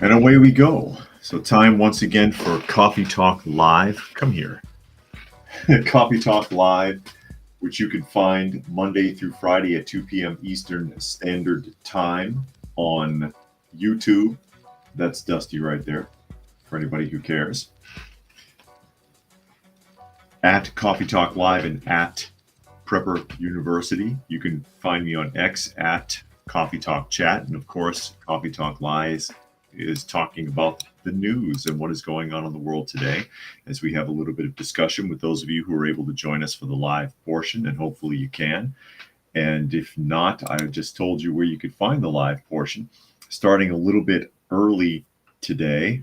And away we go. So, time once again for Coffee Talk Live. Come here. Coffee Talk Live, which you can find Monday through Friday at 2 p.m. Eastern Standard Time on YouTube. That's Dusty right there for anybody who cares. At Coffee Talk Live and at Prepper University. You can find me on X at Coffee Talk Chat. And of course, Coffee Talk Live is talking about the news and what is going on in the world today, as we have a little bit of discussion with those of you who are able to join us for the live portion, and hopefully you can. And if not, I just told you where you could find the live portion, starting a little bit early today.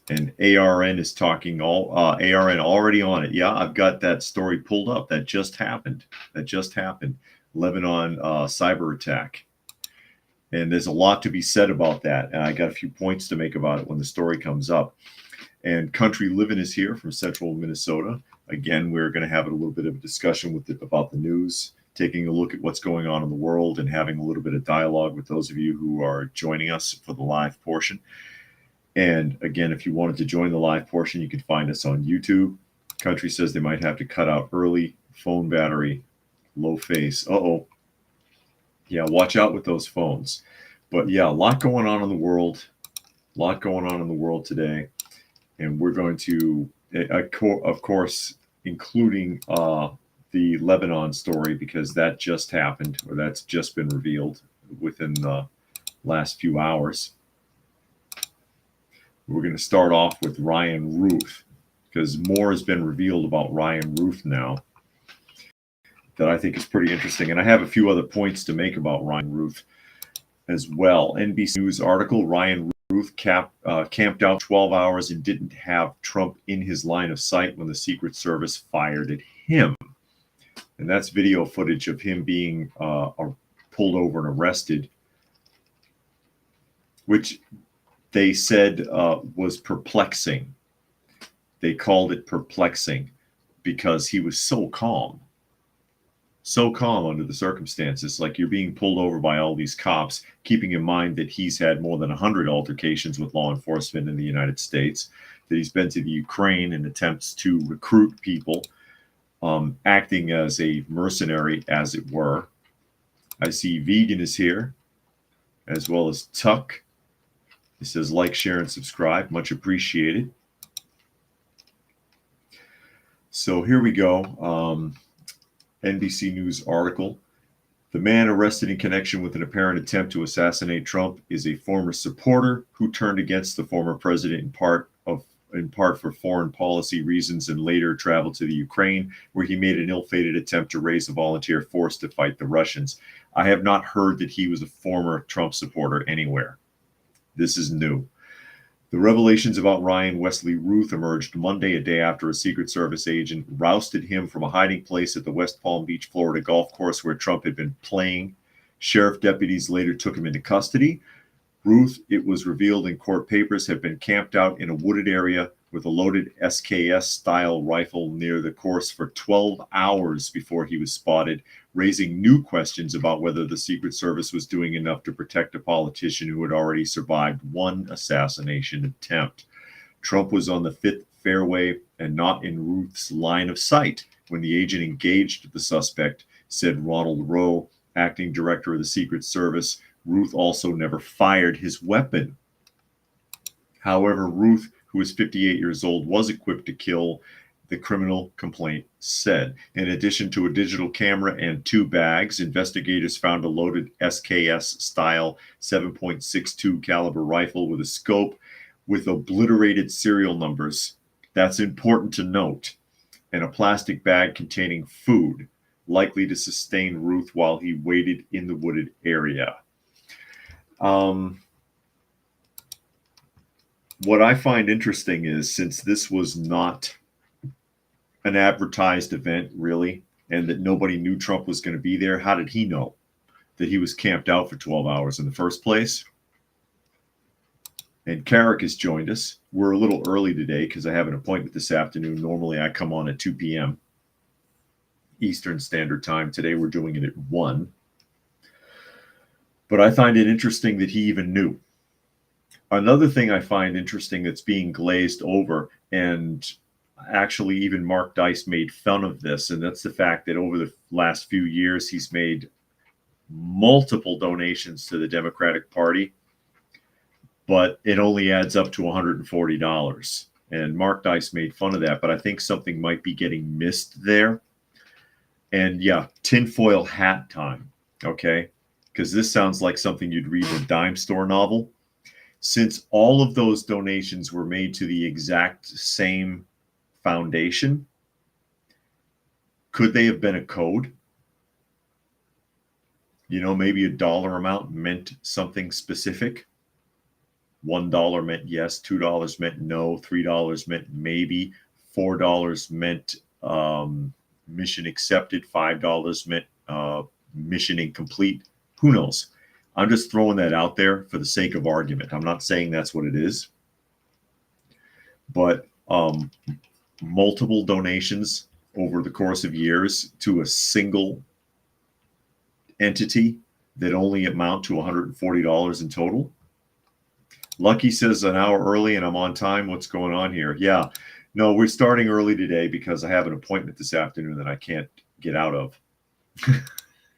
And ARN is talking ARN already on it. Yeah, I've got that story pulled up. That just happened. Lebanon cyber attack. And there's a lot to be said about that. And I got a few points to make about it when the story comes up. And Country Living is here from central Minnesota. Again, we're going to have a little bit of a discussion about the news, taking a look at what's going on in the world and having a little bit of dialogue with those of you who are joining us for the live portion. And again, if you wanted to join the live portion, you can find us on YouTube. Country says they might have to cut out early. Phone battery, low face. Uh-oh. Yeah, watch out with those phones. But yeah, a lot going on in the world. Today. And we're going to, of course, including the Lebanon story, because that just happened, or that's just been revealed within the last few hours. We're going to start off with Ryan Ruth, because more has been revealed about Ryan Ruth now that I think is pretty interesting. And I have a few other points to make about Ryan Ruth as well. NBC News article, Ryan Ruth camped out 12 hours and didn't have Trump in his line of sight when the Secret Service fired at him. And that's video footage of him being pulled over and arrested, which they said was perplexing. They called it perplexing because he was so calm under the circumstances. Like, you're being pulled over by all these cops, keeping in mind that he's had more than 100 altercations with law enforcement in the United States, that he's been to the Ukraine in attempts to recruit people, acting as a mercenary, as it were. I see Vegan is here, as well as Tuck. It says like, share, and subscribe. Much appreciated. So here we go. NBC News article. The man arrested in connection with an apparent attempt to assassinate Trump is a former supporter who turned against the former president in part for foreign policy reasons, and later traveled to the Ukraine, where he made an ill-fated attempt to raise a volunteer force to fight the Russians. I have not heard that he was a former Trump supporter anywhere. This is new. The revelations about Ryan Wesley Ruth emerged Monday, a day after a Secret Service agent rousted him from a hiding place at the West Palm Beach, Florida golf course where Trump had been playing. Sheriff deputies later took him into custody. Ruth, it was revealed in court papers, had been camped out in a wooded area with a loaded SKS-style rifle near the course for 12 hours before he was spotted, raising new questions about whether the Secret Service was doing enough to protect a politician who had already survived one assassination attempt. Trump was on the fifth fairway and not in Ruth's line of sight when the agent engaged the suspect, said Ronald Rowe, acting director of the Secret Service. Ruth also never fired his weapon. However, Ruth, who was 58 years old, was equipped to kill, the criminal complaint said. In addition to a digital camera and 2 bags, investigators found a loaded SKS-style 7.62 caliber rifle with a scope with obliterated serial numbers. That's important to note. And a plastic bag containing food, likely to sustain Ruth while he waited in the wooded area. What I find interesting is, since this was not an advertised event, really, and that nobody knew Trump was going to be there, how did he know that he was camped out for 12 hours in the first place? And Carrick has joined us. We're a little early today because I have an appointment this afternoon. Normally I come on at 2 p.m. Eastern Standard Time. Today we're doing it at 1. But I find it interesting that he even knew. Another thing I find interesting that's being glazed over, and actually even Mark Dice made fun of this, and that's the fact that over the last few years he's made multiple donations to the Democratic Party, but it only adds up to $140. And Mark Dice made fun of that, but I think something might be getting missed there. And yeah, tinfoil hat time, okay? Because this sounds like something you'd read in a dime store novel. Since all of those donations were made to the exact same foundation, could they have been a code? You know, maybe a dollar amount meant something specific. $1 meant yes, $2 meant no, $3 meant maybe, $4 meant mission accepted, $5 meant mission incomplete. Who knows? I'm just throwing that out there for the sake of argument. I'm not saying that's what it is, but multiple donations over the course of years to a single entity that only amount to $140 in total. Lucky says an hour early and I'm on time. What's going on here? Yeah, no, we're starting early today because I have an appointment this afternoon that I can't get out of.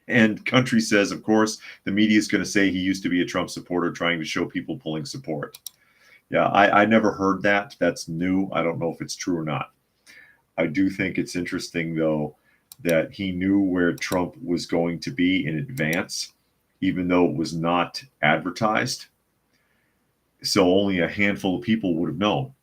And Country says, of course, the media is going to say he used to be a Trump supporter trying to show people pulling support. Yeah, I never heard that. That's new. I don't know if it's true or not. I do think it's interesting, though, that he knew where Trump was going to be in advance, even though it was not advertised. So only a handful of people would have known.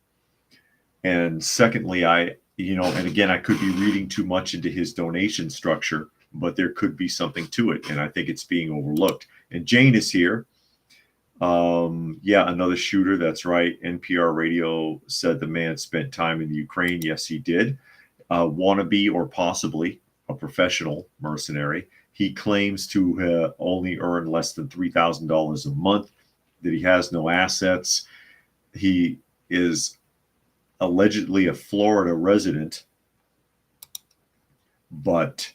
And secondly, and again, I could be reading too much into his donation structure, but there could be something to it. And I think it's being overlooked. And Jane is here. Yeah, another shooter. That's right. NPR radio said the man spent time in the Ukraine. Yes, he did. Wannabe or possibly a professional mercenary. He claims to only earn less than $3,000 a month, that he has no assets. He is allegedly a Florida resident, but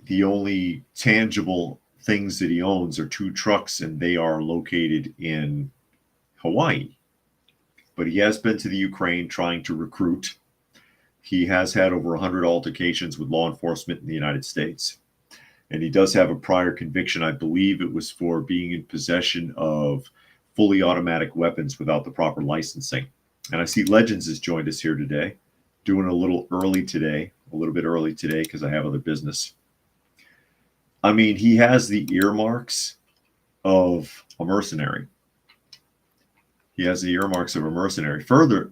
the only tangible things that he owns are 2 trucks, and they are located in Hawaii. But he has been to the Ukraine trying to recruit. He has had over 100 altercations with law enforcement in the United States. And he does have a prior conviction. I believe it was for being in possession of fully automatic weapons without the proper licensing. And I see Legends has joined us here today, doing a little bit early today, because I have other business. I mean, he has the earmarks of a mercenary. Further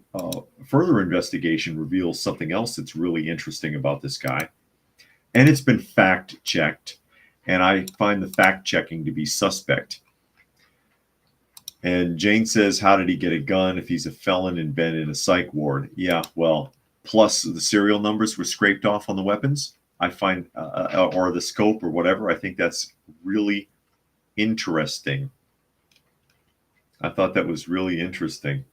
investigation reveals something else that's really interesting about this guy. And it's been fact-checked. And I find the fact-checking to be suspect. And Jane says, how did he get a gun if he's a felon and been in a psych ward? Yeah, well, plus the serial numbers were scraped off on the weapons. I find, or the scope or whatever. I think that's really interesting. I thought that was really interesting.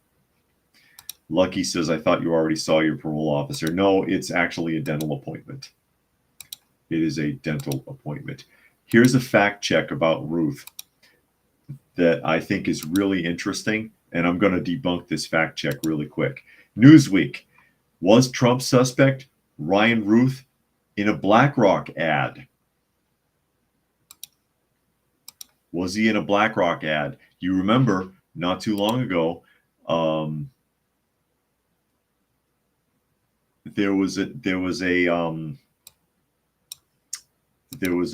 Lucky says, I thought you already saw your parole officer. No, it's actually a dental appointment. It is a dental appointment. Here's a fact check about Ruth that I think is really interesting, and I'm going to debunk this fact check really quick. Newsweek, was Trump suspect Ryan Ruth in a BlackRock ad? Was he in a BlackRock ad? You remember not too long ago, there was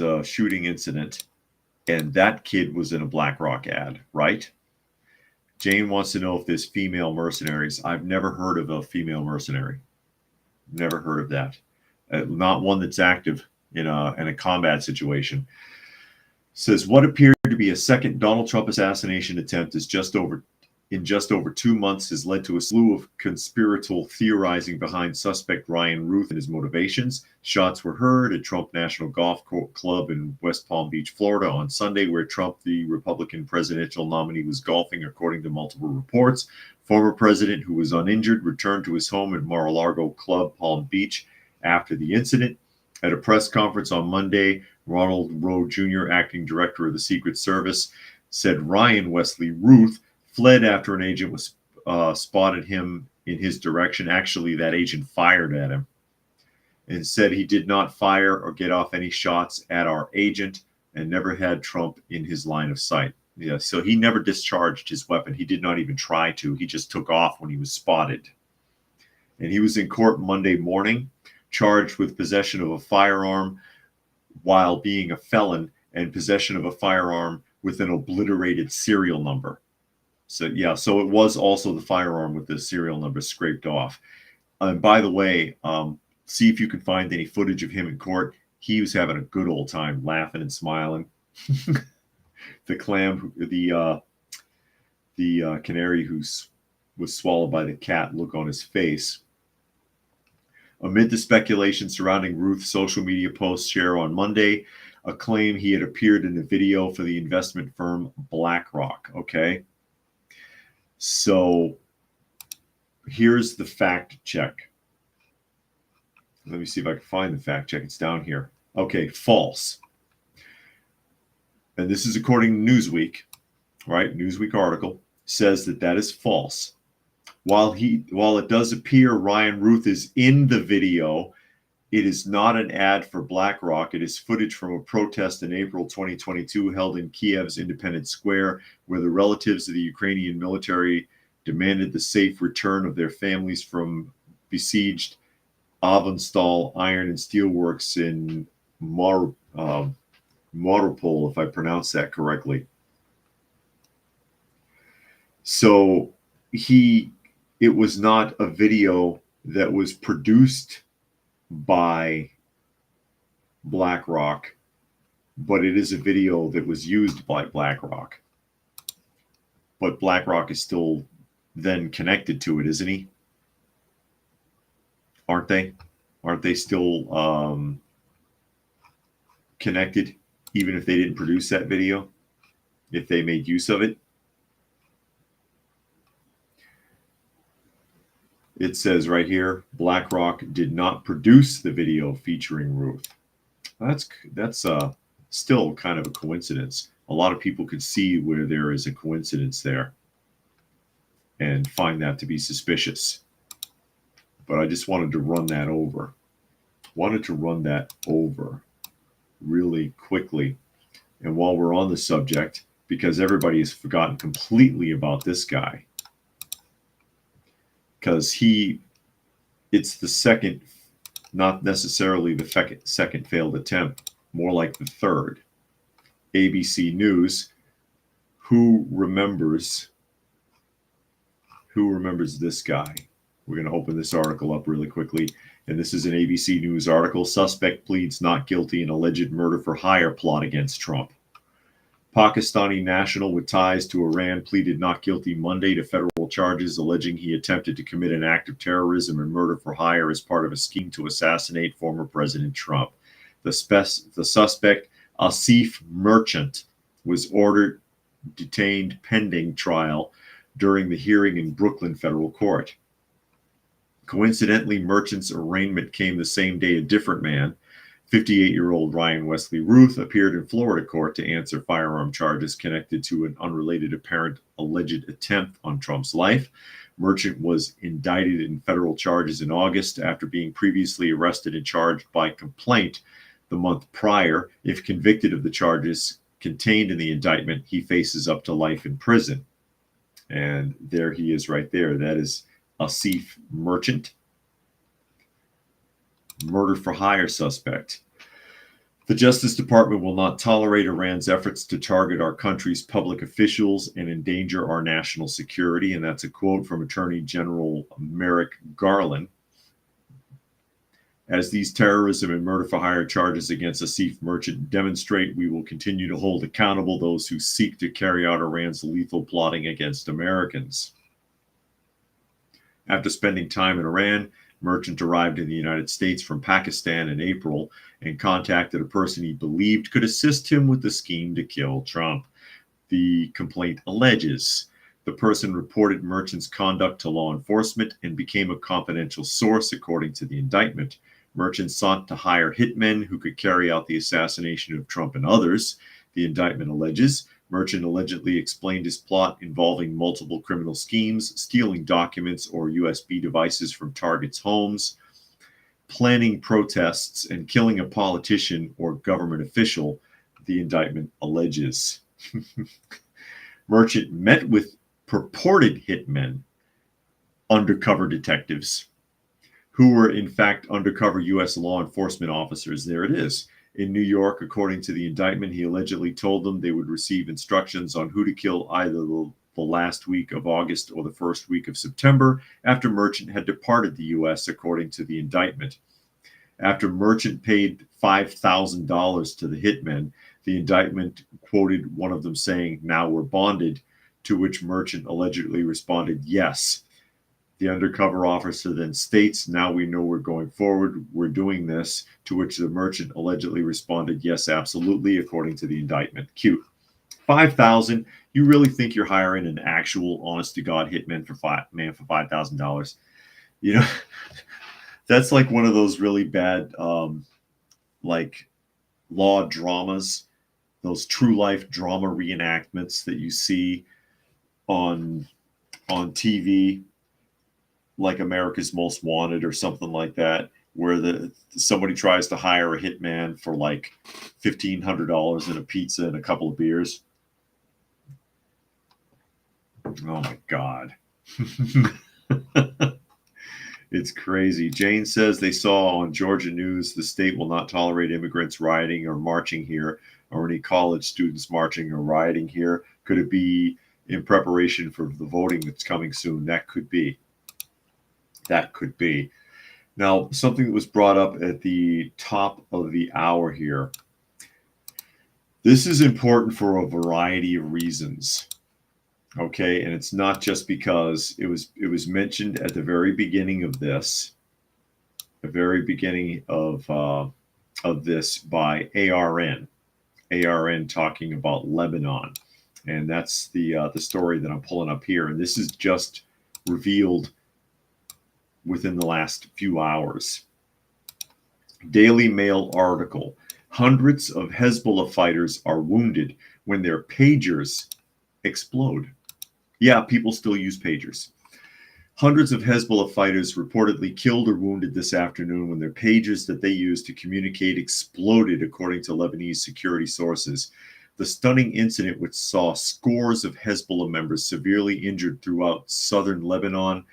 a shooting incident, and that kid was in a BlackRock ad, right? Jane wants to know if there's female mercenaries. I've never heard of a female mercenary. Never heard of that. Not one that's active in a combat situation. Says what appeared to be a second Donald Trump assassination attempt in just over 2 months has led to a slew of conspiratorial theorizing behind suspect Ryan Ruth and his motivations. Shots were heard at Trump National Golf Club in West Palm Beach, Florida on Sunday, where Trump, the Republican presidential nominee, was golfing, according to multiple reports. Former president, who was uninjured, returned to his home at Mar-a-Lago Club, Palm Beach, after the incident. At a press conference on Monday, Ronald Rowe Jr., acting director of the Secret Service, said Ryan Wesley Ruth fled after an agent was spotted him in his direction. Actually, that agent fired at him and said he did not fire or get off any shots at our agent and never had Trump in his line of sight. Yeah, so he never discharged his weapon. He did not even try to. He just took off when he was spotted. And he was in court Monday morning, charged with possession of a firearm while being a felon and possession of a firearm with an obliterated serial number. So, yeah, so it was also the firearm with the serial number scraped off. And by the way, see if you can find any footage of him in court. He was having a good old time, laughing and smiling. The canary who was swallowed by the cat, look on his face. Amid the speculation surrounding Ruth's social media posts share on Monday, a claim he had appeared in a video for the investment firm BlackRock. Okay. So here's the fact check. Let me see if I can find the fact check. It's down here. Okay, false. And this is according to Newsweek, right? Newsweek article says that is false. While it does appear Ryan Ruth is in the video, it is not an ad for BlackRock. It is footage from a protest in April 2022 held in Kiev's Independence Square, where the relatives of the Ukrainian military demanded the safe return of their families from besieged Avonstal Iron and Steel Works in Mariupol, if I pronounce that correctly. So it was not a video that was produced by BlackRock, but it is a video that was used by BlackRock. But BlackRock is still then connected to it, isn't he? Aren't they? Aren't they still connected, even if they didn't produce that video, if they made use of it? It says right here, BlackRock did not produce the video featuring Ruth. That's still kind of a coincidence. A lot of people could see where there is a coincidence there and find that to be suspicious. But I just wanted to run that over. Really quickly. And while we're on the subject, because everybody has forgotten completely about this guy, because it's the second, not necessarily the second failed attempt, more like the third. ABC News, who remembers this guy? We're going to open this article up really quickly. And this is an ABC News article. Suspect pleads not guilty in alleged murder for hire plot against Trump. Pakistani national with ties to Iran pleaded not guilty Monday to federal charges alleging he attempted to commit an act of terrorism and murder for hire as part of a scheme to assassinate former President Trump. The suspect, Asif Merchant, was ordered detained pending trial during the hearing in Brooklyn federal court. Coincidentally, Merchant's arraignment came the same day a different man, 58-year-old Ryan Wesley Ruth, appeared in Florida court to answer firearm charges connected to an unrelated apparent alleged attempt on Trump's life. Merchant was indicted in federal charges in August after being previously arrested and charged by complaint the month prior. If convicted of the charges contained in the indictment, he faces up to life in prison. And there he is right there. That is Asif Merchant, murder for hire suspect. The Justice Department will not tolerate Iran's efforts to target our country's public officials and endanger our national security. And that's a quote from Attorney General Merrick Garland. As these terrorism and murder for hire charges against Asif Merchant demonstrate, we will continue to hold accountable those who seek to carry out Iran's lethal plotting against Americans. After spending time in Iran, Merchant arrived in the United States from Pakistan in April and contacted a person he believed could assist him with the scheme to kill Trump. The complaint alleges the person reported Merchant's conduct to law enforcement and became a confidential source, according to the indictment. Merchant sought to hire hitmen who could carry out the assassination of Trump and others, the indictment alleges. Merchant allegedly explained his plot involving multiple criminal schemes, stealing documents or USB devices from targets' homes, planning protests, and killing a politician or government official, the indictment alleges. Merchant met with purported hitmen, undercover detectives, who were in fact undercover U.S. law enforcement officers. There it is. In New York, according to the indictment, he allegedly told them they would receive instructions on who to kill either the last week of August or the first week of September after Merchant had departed the U.S., according to the indictment. After Merchant paid $5,000 to the hitmen, the indictment quoted one of them saying, "Now we're bonded," to which Merchant allegedly responded, "Yes." The undercover officer then states, "Now we know we're going forward. We're doing this," to which the Merchant allegedly responded, "Yes, absolutely," according to the indictment. Cute. 5,000. You really think you're hiring an actual honest to God hitman for $5,000? You know, that's like one of those really bad like law dramas, those true life drama reenactments that you see on TV, like America's Most Wanted or something like that, where somebody tries to hire a hitman for like $1,500 and a pizza and a couple of beers. Oh my God. It's crazy. Jane says they saw on Georgia News the state will not tolerate immigrants rioting or marching here, or any college students marching or rioting here. Could it be in preparation for the voting that's coming soon? That could be. That could be. Now, something that was brought up at the top of the hour here. This is important for a variety of reasons. Okay, and it's not just because it was mentioned at the very beginning of this, the very beginning of this by ARN talking about Lebanon, and that's the story that I'm pulling up here, and this is just revealed within the last few hours. Daily Mail article: hundreds of Hezbollah fighters are wounded when their pagers explode. Yeah, people still use pagers. Hundreds of Hezbollah fighters reportedly killed or wounded this afternoon when their pagers that they used to communicate exploded, according to Lebanese security sources. The stunning incident, which saw scores of Hezbollah members severely injured throughout southern Lebanon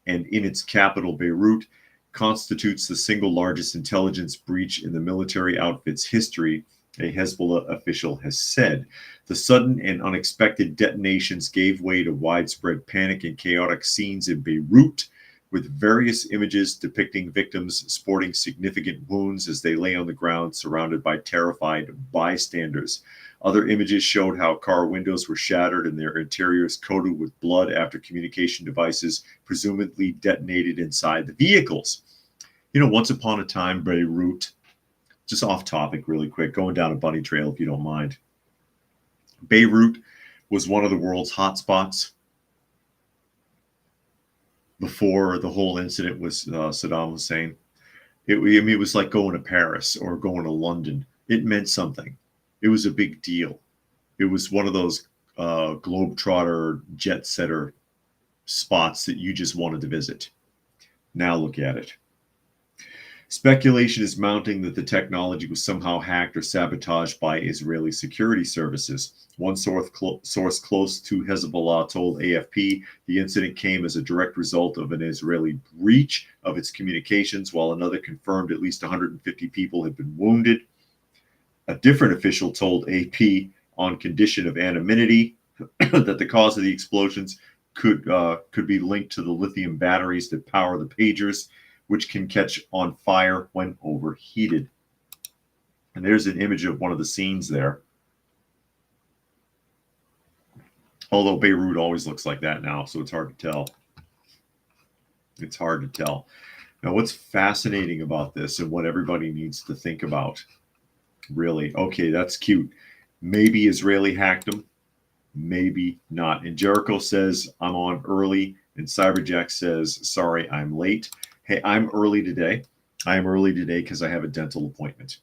and in its capital, Beirut, constitutes the single largest intelligence breach in the military outfit's history, a Hezbollah official has said. The sudden and unexpected detonations gave way to widespread panic and chaotic scenes in Beirut, with various images depicting victims sporting significant wounds as they lay on the ground surrounded by terrified bystanders. Other images showed how car windows were shattered and their interiors coated with blood after communication devices presumably detonated inside the vehicles. You know, once upon a time, Beirut, just off topic really quick, going down a bunny trail if you don't mind. Beirut was one of the world's hot spots before the whole incident with Saddam Hussein. It was like going to Paris or going to London. It meant something. It was a big deal. It was one of those globetrotter, jet setter spots that you just wanted to visit. Now look at it. Speculation is mounting that the technology was somehow hacked or sabotaged by Israeli security services. One source close to Hezbollah told AFP the incident came as a direct result of an Israeli breach of its communications, while another confirmed at least 150 people had been wounded. A different official told AP, on condition of anonymity, that the cause of the explosions could be linked to the lithium batteries that power the pagers, which can catch on fire when overheated. And there's an image of one of the scenes there. Although Beirut always looks like that now, so it's hard to tell. It's hard to tell. Now, what's fascinating about this and what everybody needs to think about, really, okay, that's cute. Maybe Israeli hacked them, maybe not. And Jericho says, I'm on early, and Cyberjack says, sorry, I'm late. Hey, I'm early today. I am early today because I have a dental appointment.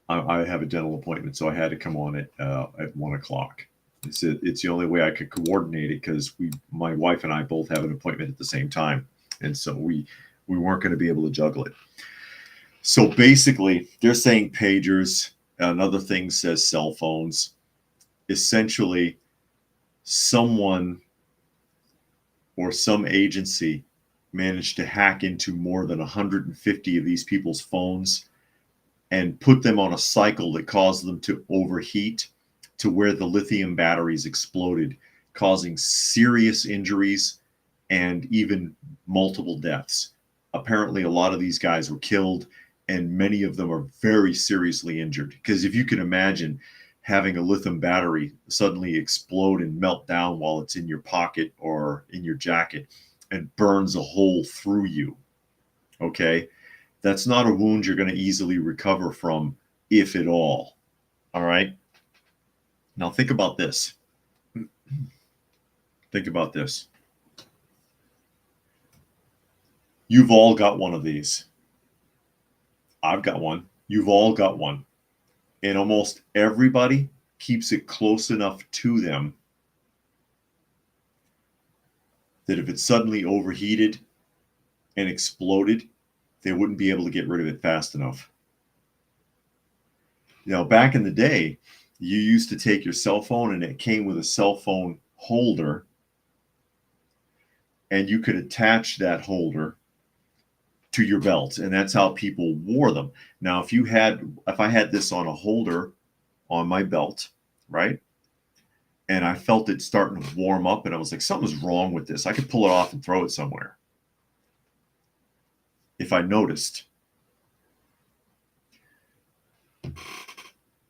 I have a dental appointment, so I had to come on at 1 o'clock. It's the only way I could coordinate it because my wife and I both have an appointment at the same time, and so we weren't going to be able to juggle it. So basically, they're saying pagers. Another thing says cell phones. Essentially, someone or some agency managed to hack into more than 150 of these people's phones and put them on a cycle that caused them to overheat to where the lithium batteries exploded, causing serious injuries and even multiple deaths. Apparently, a lot of these guys were killed, and many of them are very seriously injured. Because if you can imagine having a lithium battery suddenly explode and melt down while it's in your pocket or in your jacket and burns a hole through you, okay? That's not a wound you're going to easily recover from, if at all. All right. Now think about this. Think about this. You've all got one of these. I've got one. You've all got one. And almost everybody keeps it close enough to them that if it suddenly overheated and exploded, they wouldn't be able to get rid of it fast enough. Now, back in the day, you used to take your cell phone and it came with a cell phone holder, and you could attach that holder to your belt, and that's how people wore them. Now, if I had this on a holder on my belt, right, and I felt it starting to warm up, and I was like, something's wrong with this. I could pull it off and throw it somewhere if I noticed.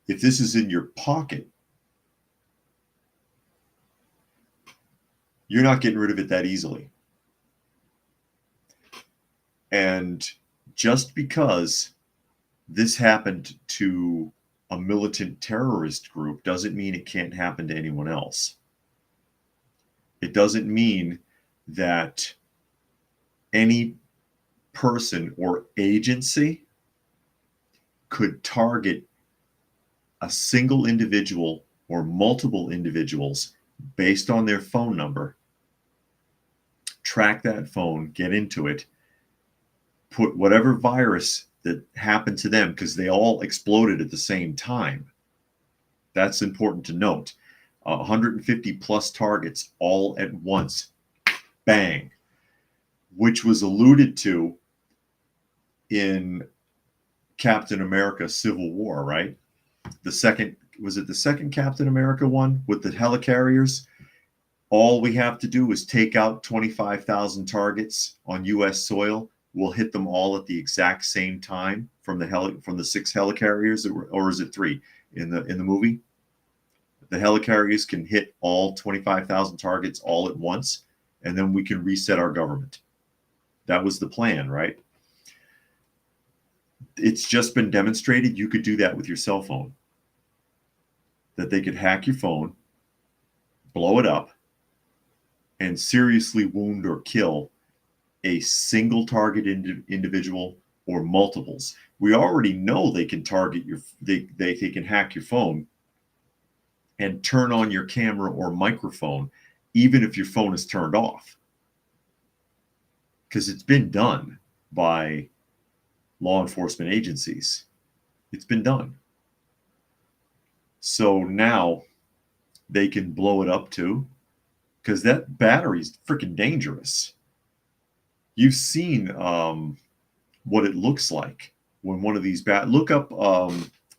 If this is in your pocket, you're not getting rid of it that easily. And just because this happened to a militant terrorist group doesn't mean it can't happen to anyone else. It doesn't mean that any person or agency could target a single individual or multiple individuals based on their phone number, track that phone, get into it, put whatever virus that happened to them, because they all exploded at the same time. That's important to note. 150 plus targets all at once. Bang. Which was alluded to in Captain America Civil War, right? Was it the second Captain America one with the helicarriers? All we have to do is take out 25,000 targets on U.S. soil. We'll hit them all at the exact same time from the 6 helicarriers, or is it 3 in the movie? The helicarriers can hit all 25,000 targets all at once, and then we can reset our government. That was the plan, right? It's just been demonstrated you could do that with your cell phone. That they could hack your phone, blow it up, and seriously wound or kill a single target individual or multiples. We already know they can target they can hack your phone and turn on your camera or microphone, even if your phone is turned off. Because it's been done by law enforcement agencies. It's been done. So now they can blow it up too, because that battery's freaking dangerous. You've seen what it looks like when one of these look up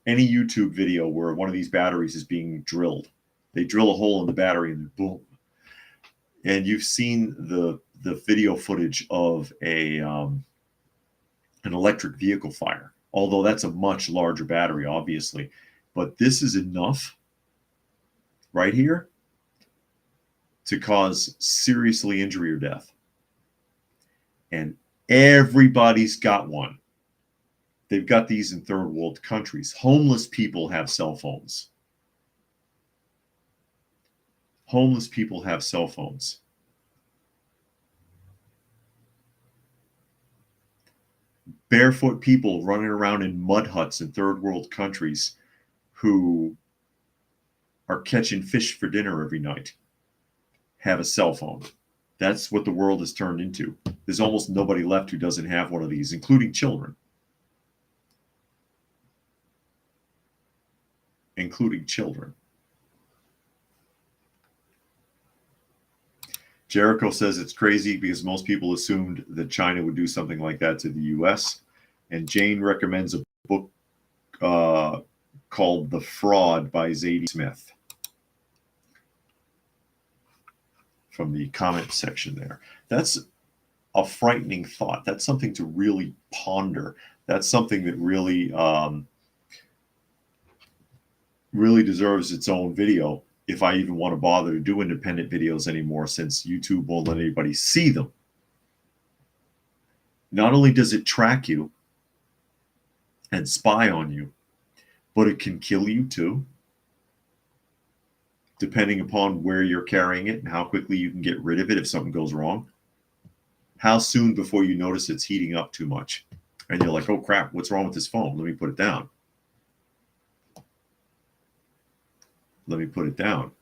any YouTube video where one of these batteries is being drilled. They drill a hole in the battery and boom. And you've seen the video footage of an electric vehicle fire, although that's a much larger battery, obviously. But this is enough right here to cause seriously injury or death. And everybody's got one. They've got these in third world countries. Homeless people have cell phones. Homeless people have cell phones. barefoot people running around in mud huts in third world countries who are catching fish for dinner every night have a cell phone. That's what the world has turned into. There's almost nobody left who doesn't have one of these, including children. Including children. Jericho says it's crazy because most people assumed that China would do something like that to the U.S. And Jane recommends a book called The Fraud by Zadie Smith from the comment section there. That's a frightening thought. That's something to really ponder. That's something that really, really deserves its own video. If I even want to bother to do independent videos anymore, since YouTube won't let anybody see them. Not only does it track you and spy on you, but it can kill you too, depending upon where you're carrying it and how quickly you can get rid of it if something goes wrong. How soon before you notice it's heating up too much? And you're like, oh crap, what's wrong with this phone? Let me put it down. Let me put it down.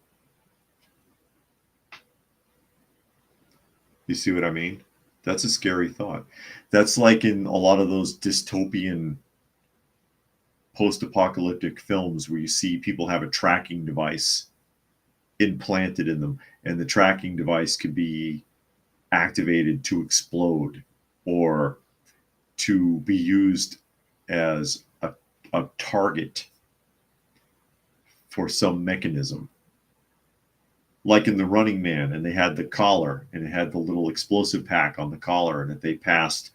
You see what I mean? That's a scary thought. That's like in a lot of those dystopian post-apocalyptic films where you see people have a tracking device implanted in them, and the tracking device could be activated to explode or to be used as a target for some mechanism. Like in The Running Man, and they had the collar, and it had the little explosive pack on the collar, and if they passed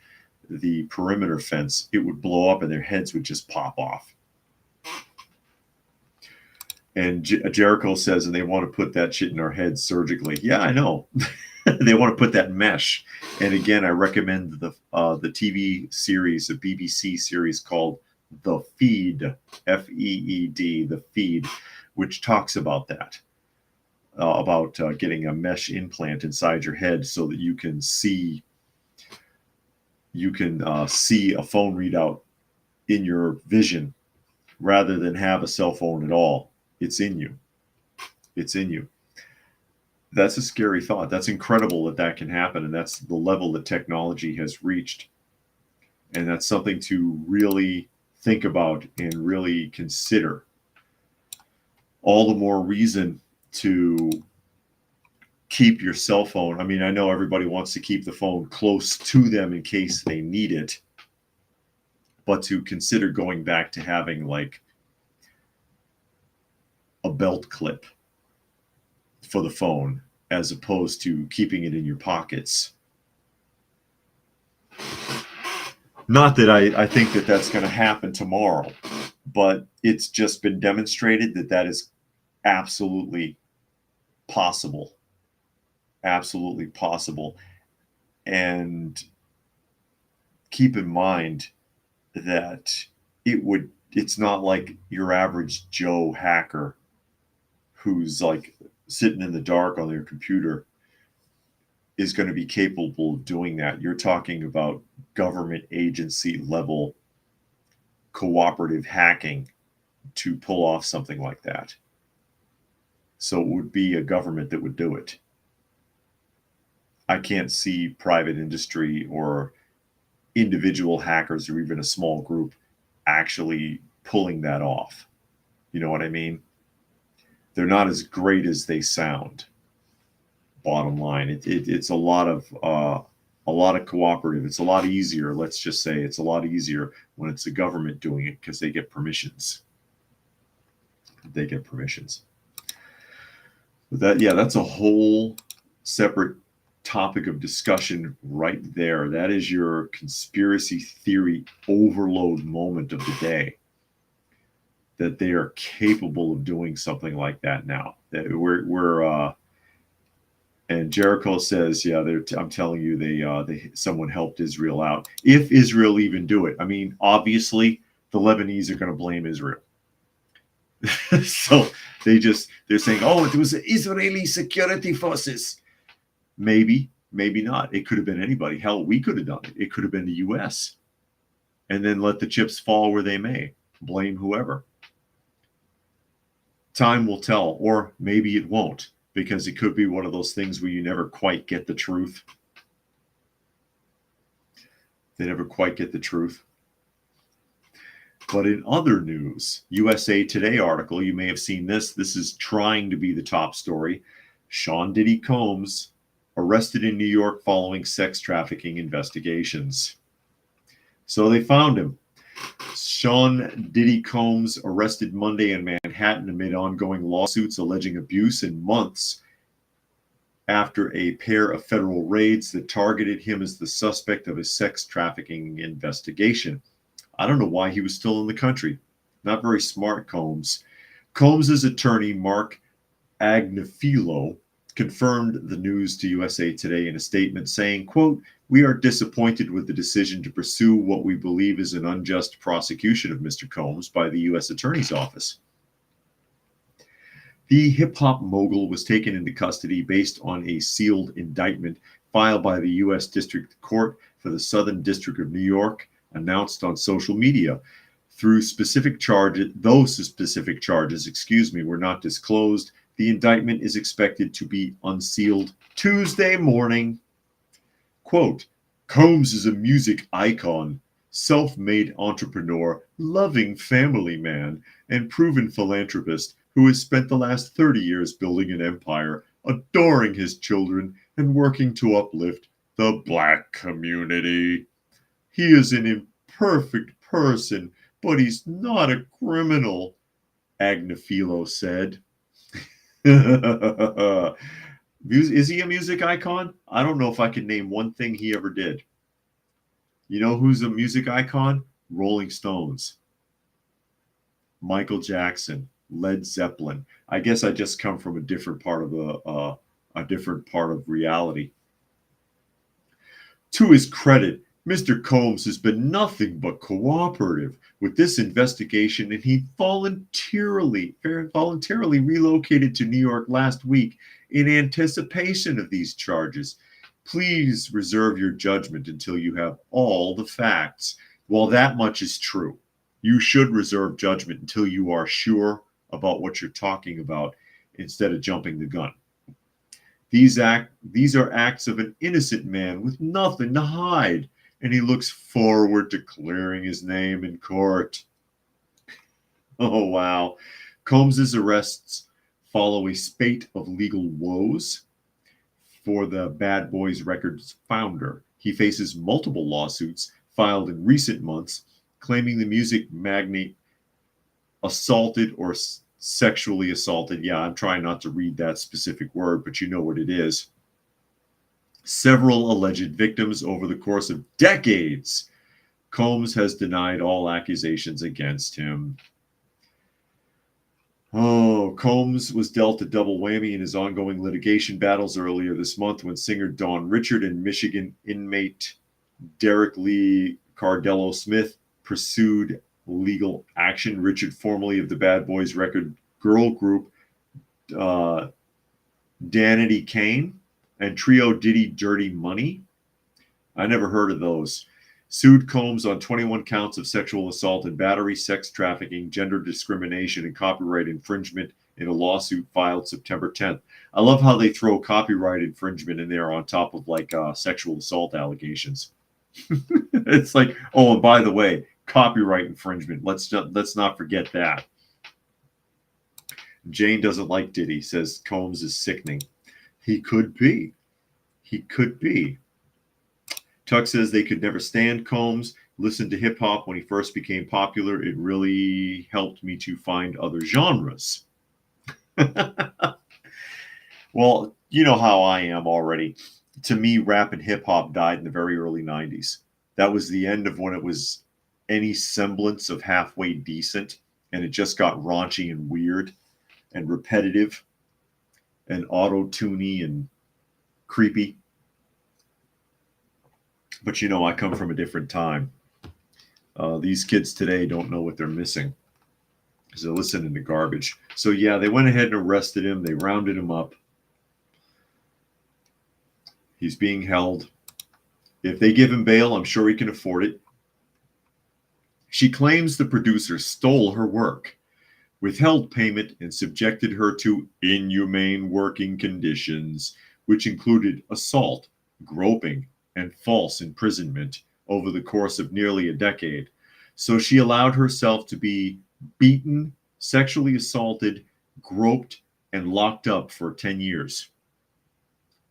the perimeter fence, it would blow up and their heads would just pop off. And Jericho says, and they want to put that shit in our heads surgically. Yeah, I know. They want to put that mesh. And again, I recommend the TV series, a BBC series called The Feed, F-E-E-D, The Feed, which talks about that, about getting a mesh implant inside your head so that you can see a phone readout in your vision rather than have a cell phone at all. It's in you. It's in you. That's a scary thought. That's incredible that that can happen, and that's the level that technology has reached. And that's something to really think about and really consider. All the more reason to keep your cell phone. I mean, I know everybody wants to keep the phone close to them in case they need it, but to consider going back to having like a belt clip for the phone as opposed to keeping it in your pockets. Not that I think that that's going to happen tomorrow, but it's just been demonstrated that that is absolutely possible. Absolutely possible. And keep in mind that it's not like your average Joe hacker who's like sitting in the dark on their computer is going to be capable of doing that. You're talking about government agency level cooperative hacking to pull off something like that. So it would be a government that would do it. I can't see private industry or individual hackers or even a small group actually pulling that off. You know what I mean? They're not as great as they sound. Bottom line, it's a lot of cooperative. It's a lot easier. Let's just say it's a lot easier when it's the government doing it because they get permissions. They get permissions. But that's a whole separate topic of discussion right there. That is your conspiracy theory overload moment of the day. That they are capable of doing something like that now. That and Jericho says, yeah, I'm telling you, someone helped Israel out. If Israel even do it, I mean, obviously the Lebanese are going to blame Israel. So they're saying, oh, it was Israeli security forces. Maybe not. It could have been anybody. Hell, we could have done it. It could have been the U.S. and then let the chips fall where they may. Blame whoever. Time will tell, or maybe it won't, because it could be one of those things where you never quite get the truth. They never quite get the truth. But in other news, USA Today article, you may have seen this. This is trying to be the top story. Sean Diddy Combs arrested in New York following sex trafficking investigations. So they found him. Sean Diddy Combs arrested Monday in Manhattan amid ongoing lawsuits alleging abuse in months after a pair of federal raids that targeted him as the suspect of a sex trafficking investigation. I don't know why he was still in the country. Not very smart, Combs. Combs's attorney, Mark Agnifilo, confirmed the news to USA Today in a statement saying, quote, "We are disappointed with the decision to pursue what we believe is an unjust prosecution of Mr. Combs by the U.S. Attorney's Office." The hip-hop mogul was taken into custody based on a sealed indictment filed by the U.S. District Court for the Southern District of New York, announced on social media. Those specific charges, were not disclosed. The indictment is expected to be unsealed Tuesday morning. Quote, "Combs is a music icon, self-made entrepreneur, loving family man, and proven philanthropist who has spent the last 30 years building an empire, adoring his children, and working to uplift the Black community. He is an imperfect person, but he's not a criminal," Agnifilo said. Is he a music icon? I don't know if I can name one thing he ever did. You know who's a music icon? Rolling Stones, Michael Jackson, Led Zeppelin. I guess I just come from a different part of reality. To his credit, Mr. Combs has been nothing but cooperative with this investigation, and he voluntarily relocated to New York last week in anticipation of these charges. Please reserve your judgment until you have all the facts. Well, that much is true. You should reserve judgment until you are sure about what you're talking about instead of jumping the gun. These are acts of an innocent man with nothing to hide, and he looks forward to clearing his name in court. Oh, wow. Combs's arrests follow a spate of legal woes for the Bad Boys Records founder. He faces multiple lawsuits filed in recent months, claiming the music magnate assaulted or sexually assaulted. Yeah, I'm trying not to read that specific word, but you know what it is. Several alleged victims over the course of decades. Combs has denied all accusations against him. Oh, Combs was dealt a double whammy in his ongoing litigation battles earlier this month when singer Dawn Richard and Michigan inmate Derek Lee Cardello Smith pursued legal action. Richard, formerly of the Bad Boys record girl group Danity Kane, and trio Diddy Dirty Money. I never heard of those. Sued Combs on 21 counts of sexual assault and battery, sex trafficking, gender discrimination, and copyright infringement in a lawsuit filed September 10th. I love how they throw copyright infringement in there on top of like sexual assault allegations. It's like, oh, and by the way, copyright infringement. Let's not forget that. Jane doesn't like Diddy, says Combs is sickening. He could be. Tuck says they could never stand Combs. Listened to hip hop when he first became popular. It really helped me to find other genres. Well, you know how I am already. To me, rap and hip hop died in the very early 90s. That was the end of when it was any semblance of halfway decent, and it just got raunchy and weird and repetitive and auto-tuney and creepy. But you know, I come from a different time. These kids today don't know what they're missing because they're listening to garbage. So yeah, they went ahead and arrested him. They rounded him up. He's being held. If they give him bail, I'm sure he can afford it. She claims the producer stole her work, withheld payment, and subjected her to inhumane working conditions, which included assault, groping, and false imprisonment over the course of nearly a decade. So she allowed herself to be beaten, sexually assaulted, groped, and locked up for 10 years,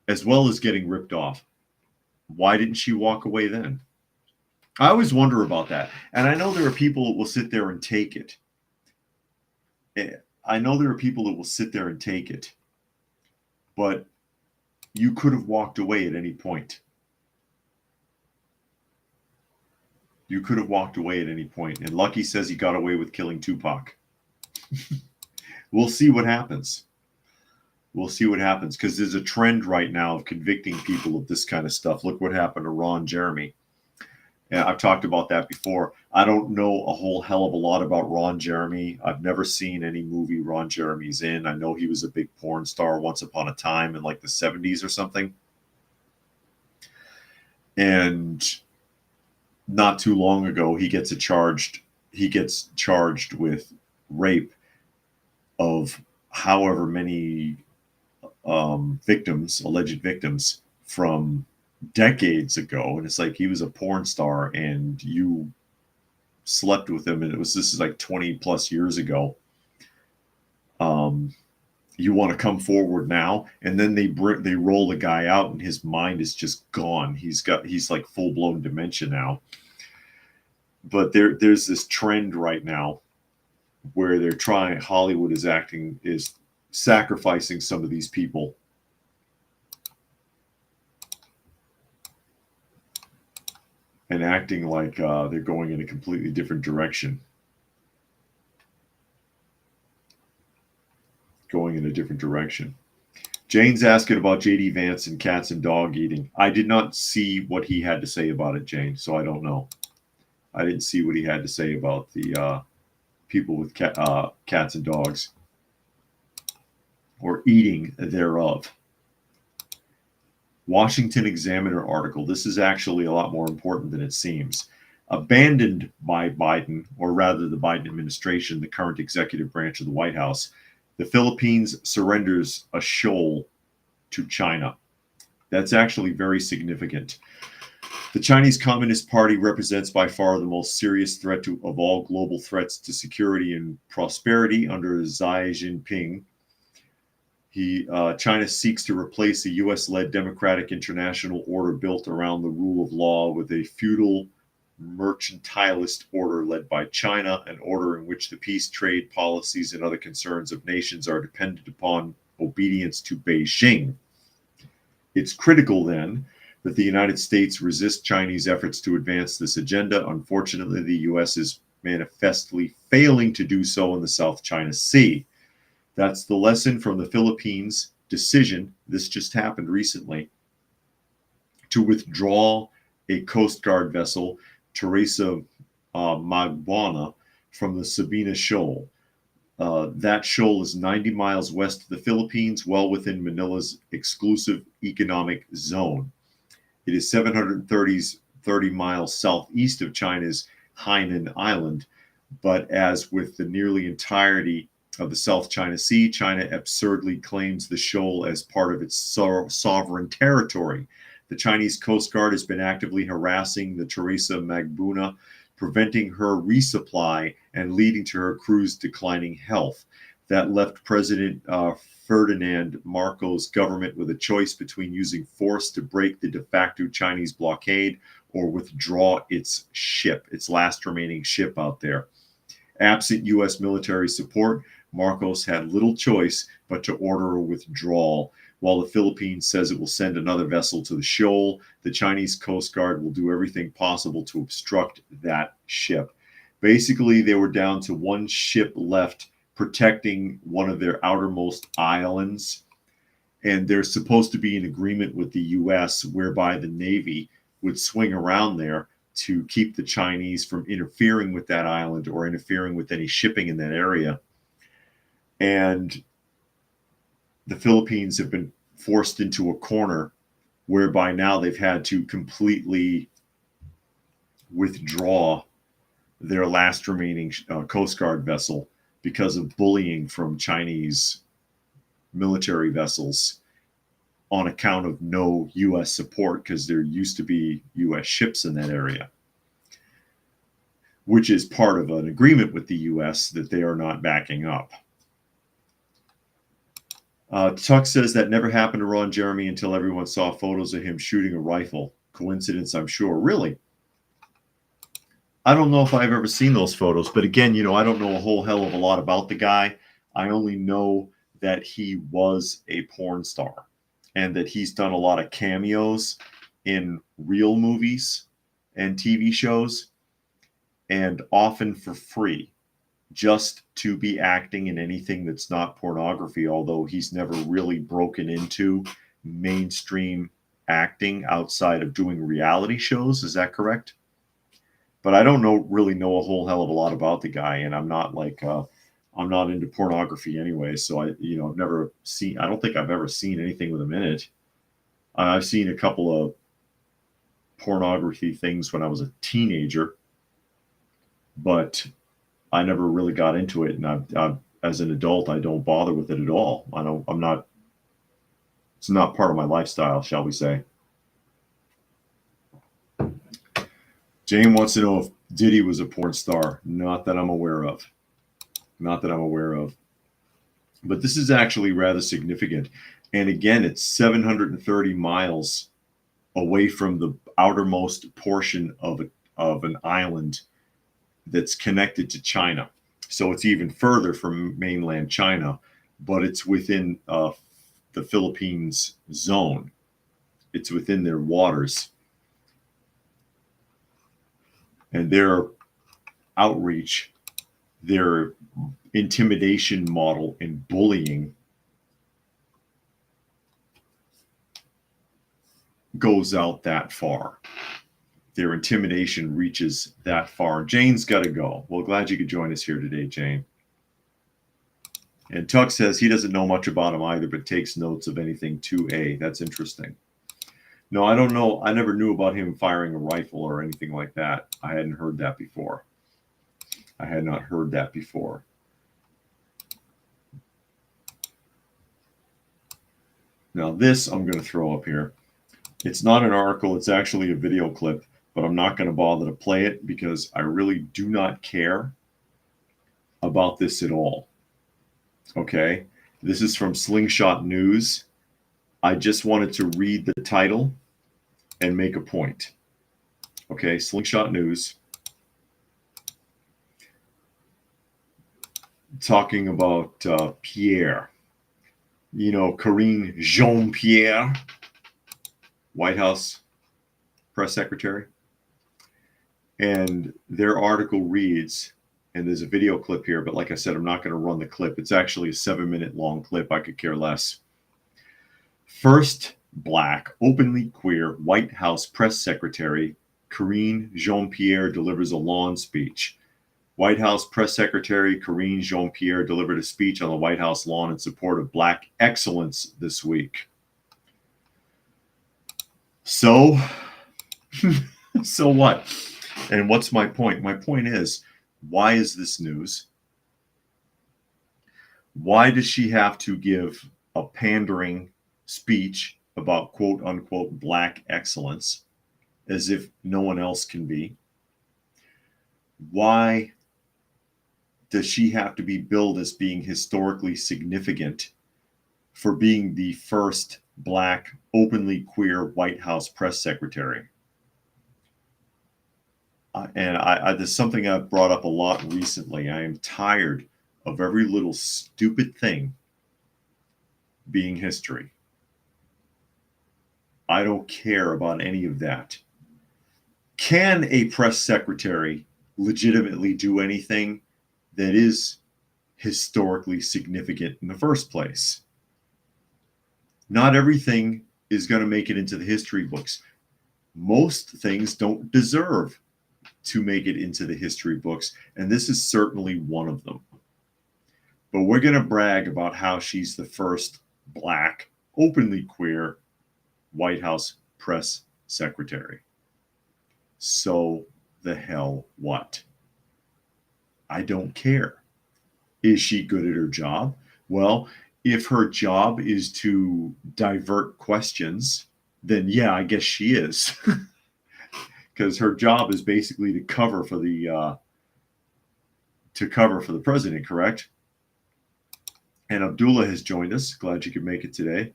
as well as getting ripped off. Why didn't she walk away then? I always wonder about that. And I know there are people that will sit there and take it. I know there are people that will sit there and take it, but you could have walked away at any point. You could have walked away at any point. And Lucky says he got away with killing Tupac. We'll see what happens. We'll see what happens, because there's a trend right now of convicting people of this kind of stuff. Look what happened to Ron Jeremy. And I've talked about that before. I don't know a whole hell of a lot about Ron Jeremy. I've never seen any movie Ron Jeremy's in. I know he was a big porn star once upon a time in like the 70s or something. And not too long ago, he gets charged with rape of however many alleged victims from decades ago. And it's like, he was a porn star and you slept with him, and this is like 20 plus years ago. You want to come forward now? And then they roll the guy out and his mind is just gone. He's like full-blown dementia now. But there's this trend right now where Hollywood is sacrificing some of these people and acting like they're going in a completely different direction. Jane's asking about J.D. Vance and cats and dog eating. I did not see what he had to say about it, Jane, so I don't know. I didn't see what he had to say about the people with cats and dogs, or eating thereof. Washington Examiner article. This is actually a lot more important than it seems. Abandoned by Biden, or rather the Biden administration, the current executive branch of the White House, the Philippines surrenders a shoal to China. That's actually very significant. The Chinese Communist Party represents by far the most serious threat of all global threats to security and prosperity under Xi Jinping. China seeks to replace a U.S.-led democratic international order built around the rule of law with a feudal mercantilist order led by China, an order in which the peace, trade policies, and other concerns of nations are dependent upon obedience to Beijing. It's critical, then, that the United States resist Chinese efforts to advance this agenda. Unfortunately, the U.S. is manifestly failing to do so in the South China Sea. That's the lesson from the Philippines' decision, this just happened recently, to withdraw a Coast Guard vessel, Teresa Magbuana, from the Sabina Shoal. That shoal is 90 miles west of the Philippines, well within Manila's exclusive economic zone. It is 730 miles southeast of China's Hainan Island, but as with the nearly entirety of the South China Sea, China absurdly claims the shoal as part of its sovereign territory. The Chinese Coast Guard has been actively harassing the Teresa Magbuana, preventing her resupply and leading to her crew's declining health. That left President Ferdinand Marcos' government with a choice between using force to break the de facto Chinese blockade or withdraw its last remaining ship out there. Absent U.S. military support, Marcos had little choice but to order a withdrawal. While the Philippines says it will send another vessel to the shoal, the Chinese Coast Guard will do everything possible to obstruct that ship. Basically, they were down to one ship left protecting one of their outermost islands, and there's supposed to be an agreement with the U.S. whereby the Navy would swing around there to keep the Chinese from interfering with that island or interfering with any shipping in that area. And the Philippines have been forced into a corner whereby now they've had to completely withdraw their last remaining Coast Guard vessel because of bullying from Chinese military vessels on account of no U.S. support, because there used to be U.S. ships in that area, which is part of an agreement with the U.S. that they are not backing up. Tuck says that never happened to Ron Jeremy until everyone saw photos of him shooting a rifle. Coincidence, I'm sure. Really? I don't know if I've ever seen those photos, but again, I don't know a whole hell of a lot about the guy. I only know that he was a porn star and that he's done a lot of cameos in real movies and TV shows, and often for free, just to be acting in anything that's not pornography, although he's never really broken into mainstream acting outside of doing reality shows. Is that correct? But I don't really know a whole hell of a lot about the guy, and I'm not I'm not into pornography anyway, so I've never seen. I don't think I've ever seen anything with him in it. I've seen a couple of pornography things when I was a teenager, but I never really got into it, and I've as an adult, I don't bother with it at all. I'm not. It's not part of my lifestyle, shall we say. Jane wants to know if Diddy was a porn star. Not that I'm aware of. Not that I'm aware of. But this is actually rather significant. And again, it's 730 miles away from the outermost portion of an island that's connected to China. So it's even further from mainland China, but it's within the Philippines zone. It's within their waters. And their outreach, their intimidation model and bullying goes out that far. Their intimidation reaches that far. Jane's got to go. Well, glad you could join us here today, Jane. And Tuck says he doesn't know much about him either, but takes notes of anything 2A. That's interesting. No, I don't know. I never knew about him firing a rifle or anything like that. I hadn't heard that before. I had not heard that before. Now this I'm going to throw up here. It's not an article. It's actually a video clip, but I'm not going to bother to play it because I really do not care about this at all. Okay? This is from Slingshot News. I just wanted to read the title and make a point. Okay, Slingshot News. Talking about Pierre. Karine Jean-Pierre, White House press secretary. And their article reads, and there's a video clip here, but like I said, I'm not going to run the clip. It's actually a 7-minute long clip. I could care less. First Black, openly queer White House press secretary Karine Jean-Pierre delivers a lawn speech. White House press secretary Karine Jean-Pierre delivered a speech on the White House lawn in support of Black excellence this week. So, so what? And what's my point? My point is, why is this news? Why does she have to give a pandering speech about quote unquote Black excellence as if no one else can be? Why does she have to be billed as being historically significant for being the first Black, openly queer White House press secretary? And there's something I've brought up a lot recently. I am tired of every little stupid thing being history. I don't care about any of that. Can a press secretary legitimately do anything that is historically significant in the first place? Not everything is going to make it into the history books. Most things don't deserve to make it into the history books, and this is certainly one of them. But we're going to brag about how she's the first Black, openly queer White House press secretary. So the hell what? I don't care. Is she good at her job? Well, if her job is to divert questions, then yeah, I guess she is. Because her job is basically to cover for the president, correct? And Abdullah has joined us. Glad you could make it today.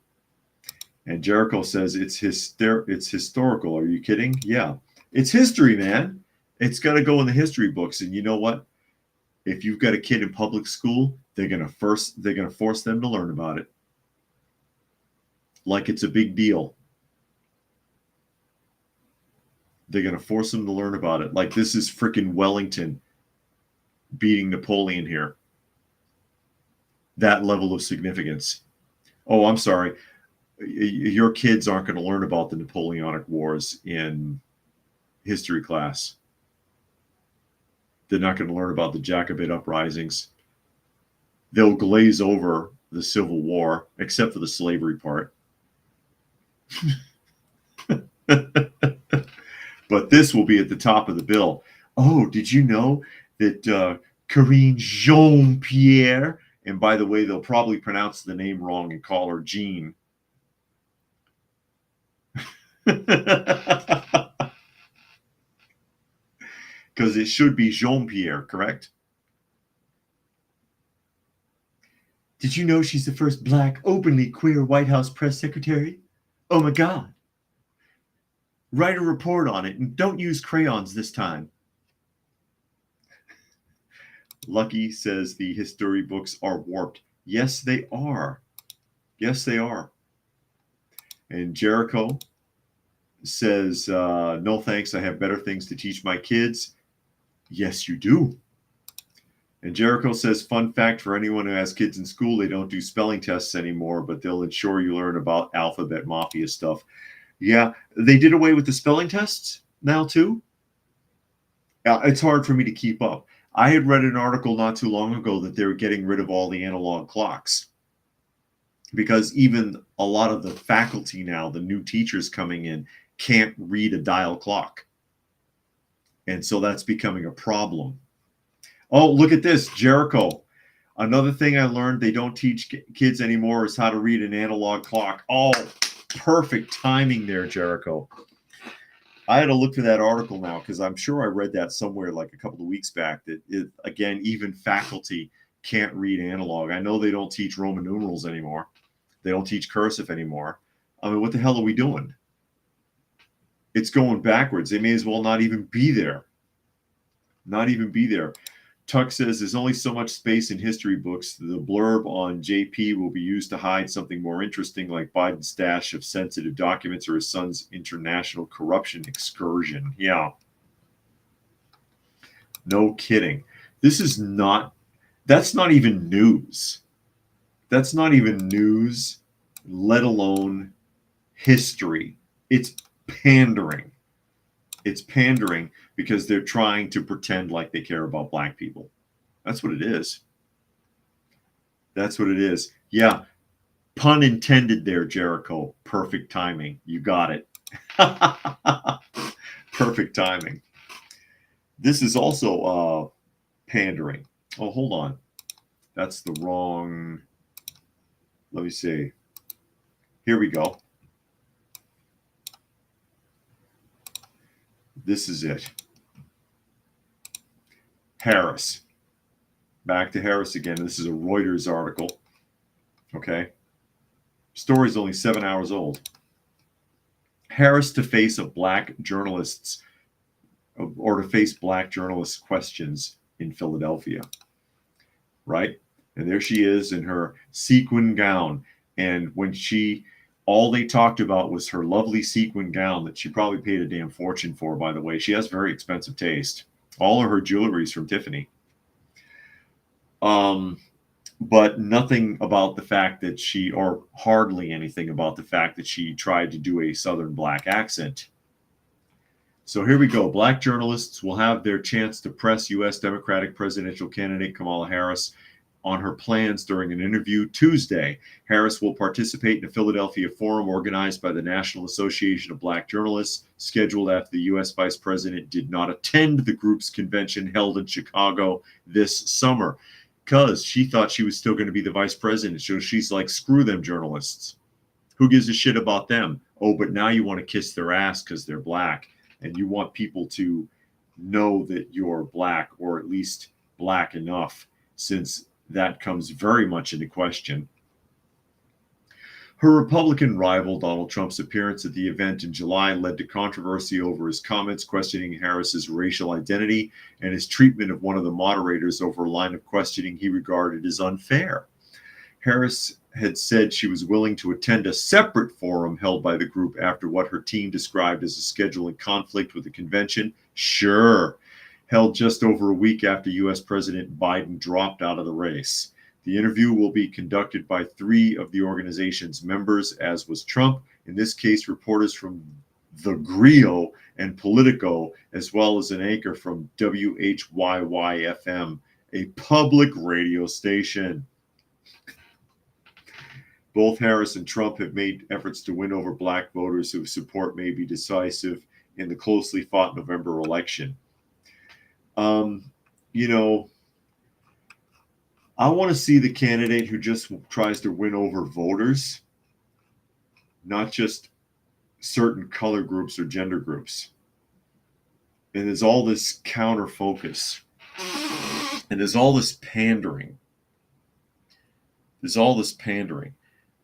And Jericho says it's historical. Are you kidding? Yeah, it's history, man. It's got to go in the history books. And you know what? If you've got a kid in public school, they're gonna force them to learn about it, like it's a big deal. They're gonna force them to learn about it, like this is freaking Wellington beating Napoleon here. That level of significance. Oh, I'm sorry. Your kids aren't going to learn about the Napoleonic Wars in history class. They're not going to learn about the Jacobite uprisings. They'll glaze over the Civil War, except for the slavery part. But this will be at the top of the bill. Oh, did you know that Karine Jean-Pierre, and by the way, they'll probably pronounce the name wrong and call her Jean. Because it should be Jean-Pierre, correct? Did you know she's the first black, openly queer White House press secretary? Oh my God. Write a report on it and don't use crayons this time. Lucky says the history books are warped. Yes, they are. Yes, they are. And Jericho says, no thanks, I have better things to teach my kids. Yes, you do. And Jericho says, fun fact for anyone who has kids in school, they don't do spelling tests anymore, but they'll ensure you learn about alphabet mafia stuff. Yeah, they did away with the spelling tests now too. It's hard for me to keep up. I had read an article not too long ago that they were getting rid of all the analog clocks because even a lot of the faculty now, the new teachers coming in, can't read a dial clock. And so that's becoming a problem. Oh, look at this, Jericho. Another thing I learned they don't teach kids anymore is how to read an analog clock. Oh, perfect timing there, Jericho. I had to look for that article now because I'm sure I read that somewhere like a couple of weeks back that, again, even faculty can't read analog. I know they don't teach Roman numerals anymore. They don't teach cursive anymore. I mean, what the hell are we doing? It's going backwards. They may as well not even be there. Not even be there. Tuck says there's only so much space in history books. The blurb on JP will be used to hide something more interesting like Biden's stash of sensitive documents or his son's international corruption excursion. Yeah. No kidding. That's not even news. That's not even news, let alone history. It's pandering. It's pandering because they're trying to pretend like they care about black people. That's what it is. That's what it is. Yeah. Pun intended there, Jericho. Perfect timing. You got it. Perfect timing. This is also pandering. Oh, hold on. That's the wrong. Let me see. Here we go. This is it. Harris. Back to Harris again. This is a Reuters article. Okay. Story's only 7 hours old. Harris to face black journalists questions in Philadelphia. Right? And there she is in her sequin gown. And when all they talked about was her lovely sequin gown that she probably paid a damn fortune for, by the way. She has very expensive taste. All of her jewelry is from Tiffany. But nothing about the fact that or hardly anything about the fact that she tried to do a Southern black accent. So here we go. Black journalists will have their chance to press U.S. Democratic presidential candidate Kamala Harris on her plans during an interview Tuesday. Harris will participate in a Philadelphia forum organized by the National Association of Black Journalists, scheduled after the U.S. Vice President did not attend the group's convention held in Chicago this summer, because she thought she was still going to be the vice president. So she's like, screw them journalists. Who gives a shit about them? Oh, but now you want to kiss their ass because they're black, and you want people to know that you're black, or at least black enough, since that comes very much into question. Her Republican rival, Donald Trump's appearance at the event in July led to controversy over his comments questioning Harris's racial identity and his treatment of one of the moderators over a line of questioning he regarded as unfair. Harris had said she was willing to attend a separate forum held by the group after what her team described as a scheduling conflict with the convention. Sure. Held just over a week after U.S. President Biden dropped out of the race. The interview will be conducted by 3 of the organization's members, as was Trump. In this case, reporters from The Grio and Politico, as well as an anchor from WHYY-FM, a public radio station. Both Harris and Trump have made efforts to win over black voters whose support may be decisive in the closely fought November election. I want to see the candidate who just tries to win over voters, not just certain color groups or gender groups. And there's all this counter focus, and there's all this pandering.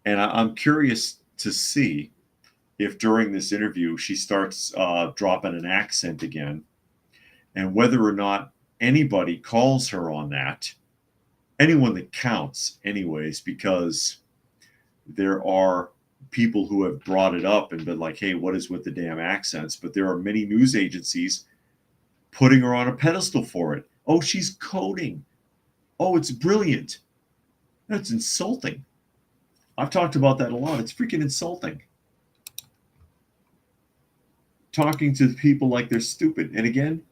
And I'm curious to see if during this interview she starts dropping an accent again, and whether or not anybody calls her on that. Anyone that counts, anyways, because there are people who have brought it up and been like, hey, what is with the damn accents? But there are many news agencies putting her on a pedestal for it. Oh, she's coding. Oh, it's brilliant. That's insulting. I've talked about that a lot. It's freaking insulting. Talking to people like they're stupid. And again,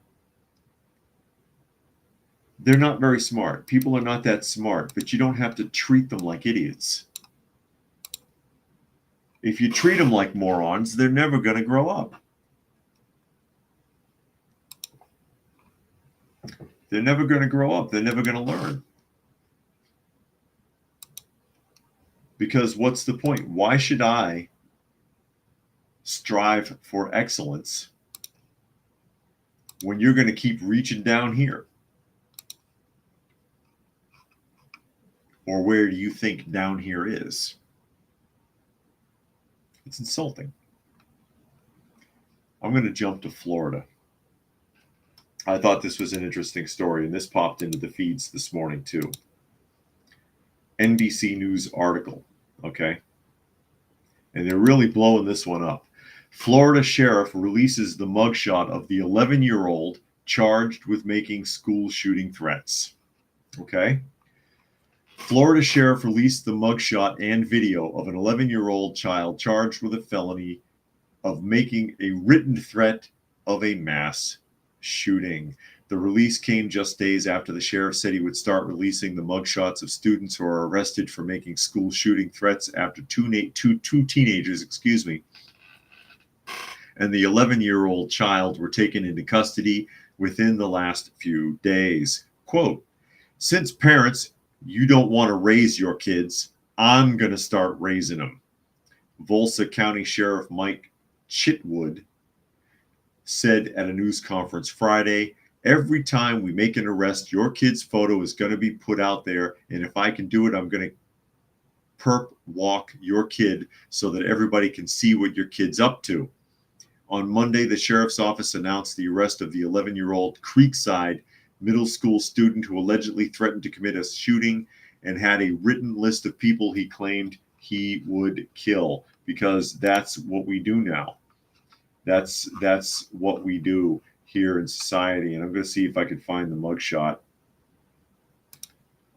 they're not very smart. People are not that smart, but you don't have to treat them like idiots. If you treat them like morons, they're never going to grow up. They're never going to grow up. They're never going to learn. Because what's the point? Why should I strive for excellence when you're going to keep reaching down here? Or where do you think down here is? It's insulting. I'm going to jump to Florida. I thought this was an interesting story, and this popped into the feeds this morning too. NBC News article, okay? And they're really blowing this one up. Florida sheriff releases the mugshot of the 11-year-old charged with making school shooting threats. Okay? Florida sheriff released the mugshot and video of an 11-year-old child charged with a felony of making a written threat of a mass shooting. The release came just days after the sheriff said he would start releasing the mugshots of students who are arrested for making school shooting threats after two teenagers, and the 11-year-old child were taken into custody within the last few days. Quote, since parents, you don't want to raise your kids, I'm going to start raising them. Volsa County Sheriff Mike Chitwood said at a news conference Friday, every time we make an arrest, your kid's photo is going to be put out there. And if I can do it, I'm going to perp walk your kid so that everybody can see what your kid's up to. On Monday, the sheriff's office announced the arrest of the 11-year-old Creekside middle school student who allegedly threatened to commit a shooting and had a written list of people he claimed he would kill, because that's what we do now. That's what we do here in society. And I'm going to see if I can find the mugshot.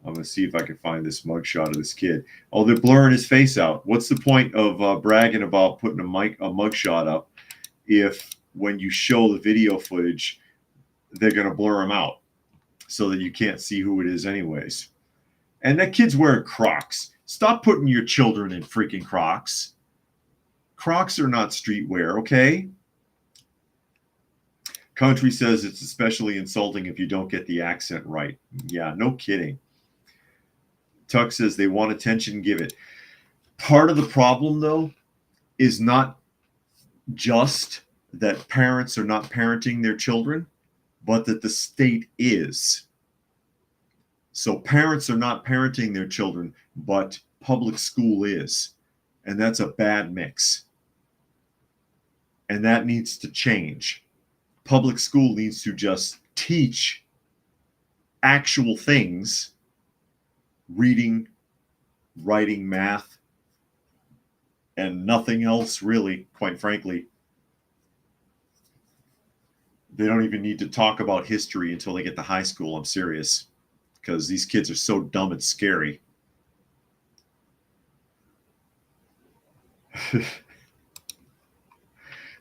I'm going to see if I can find this mugshot of this kid. Oh, they're blurring his face out. What's the point of bragging about putting a mugshot up if when you show the video footage, they're going to blur him out so that you can't see who it is anyways? And that kid's wearing Crocs. Stop putting your children in freaking Crocs. Crocs are not streetwear, okay? Country says it's especially insulting if you don't get the accent right. Yeah, no kidding. Tuck says they want attention, give it. Part of the problem, though, is not just that parents are not parenting their children, but that the state is. So parents are not parenting their children, but public school is. And that's a bad mix. And that needs to change. Public school needs to just teach actual things, reading, writing, math, and nothing else really, quite frankly. They don't even need to talk about history until they get to high school. I'm serious, because these kids are so dumb it's scary.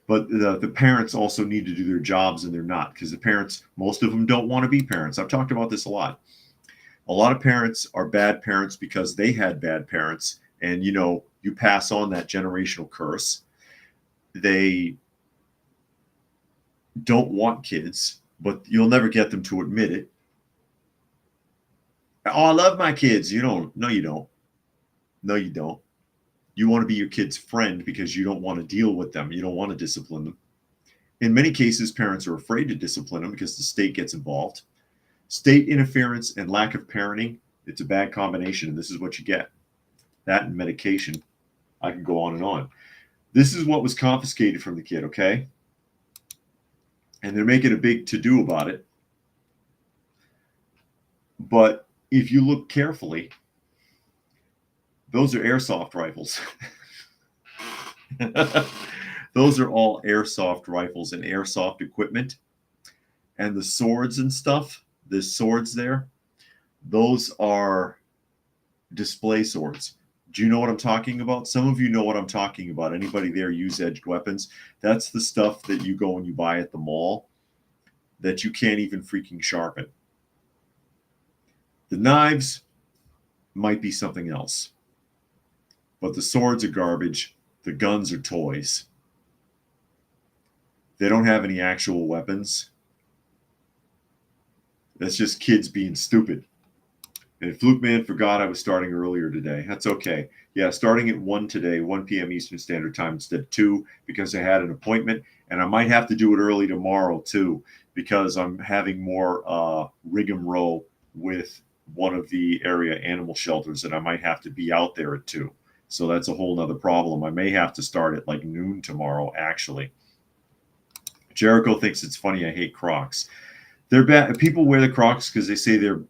But the parents also need to do their jobs, and they're not, because the parents, most of them don't want to be parents. I've talked about this a lot. A lot of parents are bad parents because they had bad parents, and you pass on that generational curse. They don't want kids, but you'll never get them to admit it. Oh, I love my kids. You don't. No, you don't. No, you don't. You want to be your kid's friend because you don't want to deal with them. You don't want to discipline them. In many cases, parents are afraid to discipline them because the state gets involved. State interference and lack of parenting, it's a bad combination, and this is what you get. That and medication. I can go on and on. This is what was confiscated from the kid, okay? And they're making a big to-do about it. But if you look carefully, those are airsoft rifles. Those are all airsoft rifles and airsoft equipment. And the swords and stuff, the swords there, those are display swords. Do you know what I'm talking about? Some of you know what I'm talking about. Anybody there use edged weapons? That's the stuff that you go and you buy at the mall that you can't even freaking sharpen. The knives might be something else. But the swords are garbage. The guns are toys. They don't have any actual weapons. That's just kids being stupid. And Fluke Man forgot I was starting earlier today. That's okay. Yeah, starting at 1 today, 1 p.m. Eastern Standard Time instead of 2, because I had an appointment. And I might have to do it early tomorrow, too, because I'm having more rigmarole with one of the area animal shelters, and I might have to be out there at 2. So that's a whole nother problem. I may have to start at like noon tomorrow, actually. Jericho thinks it's funny I hate Crocs. They're bad. People wear the Crocs because they say they're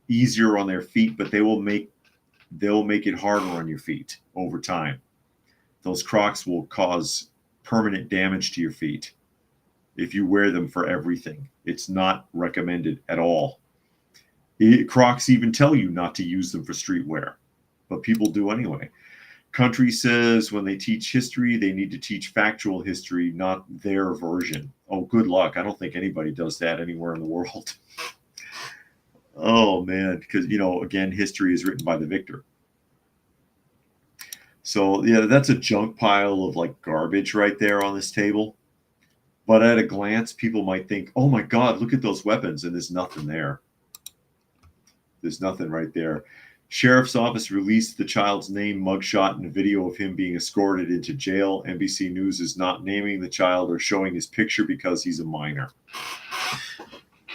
easier on their feet, but they'll make it harder on your feet over time. Those Crocs will cause permanent damage to your feet if you wear them for everything. It's not recommended at all. Crocs even tell you not to use them for streetwear, but people do anyway. Country says when they teach history, they need to teach factual history, not their version. Oh, good luck. I don't think anybody does that anywhere in the world. Oh, man, because, again, history is written by the victor. So, yeah, that's a junk pile of, like, garbage right there on this table. But at a glance, people might think, oh, my God, look at those weapons, and there's nothing there. There's nothing right there. Sheriff's office released the child's name, mugshot, and a video of him being escorted into jail. NBC News is not naming the child or showing his picture because he's a minor.